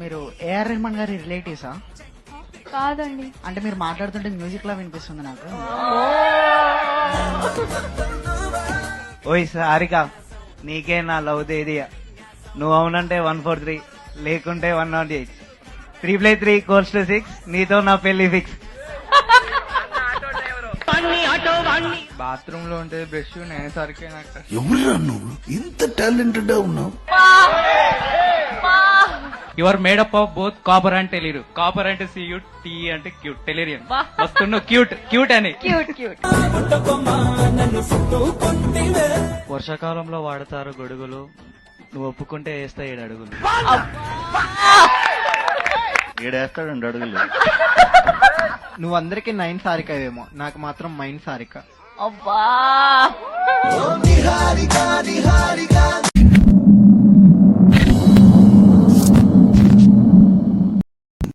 మీరు ఏఆర్ రెహమాన్ గారి రిలేటివ్సా? కాదండి. అంటే మీరు మాట్లాడుతుంటే మ్యూజిక్ లా వినిపిస్తుంది నాకు. ఓయ్ సారిక, నీకే నా లవ్ దేదియా. నువ్వు అవునంటే 143, లేకుంటే 108. 3+3 = 6. నీతో నా పెళ్లి ఫిక్స్. బాత్రూమ్ లో ఉంటే బ్రష్ నేనేసరికి నాకు ఎవరురా నువ్వు ఇంత టాలెంటెడ్ ఉన్నావు? You are made up of both copper and tellurium. Copper అంటే సియు, టీ అంటే క్యూట్, టెలిరియన్ వస్తున్నావు క్యూట్ క్యూట్ అని. Cute cute. వర్షాకాలంలో వాడతారు గొడుగులు, నువ్వు ఒప్పుకుంటే వేస్తా 7 అడుగులు. 7 వేస్తాడండి అడుగులు. నువ్వు అందరికి 9 సారికవేమో, నాకు మాత్రం మైన్ సారిక. అబ్బా. నిహారిక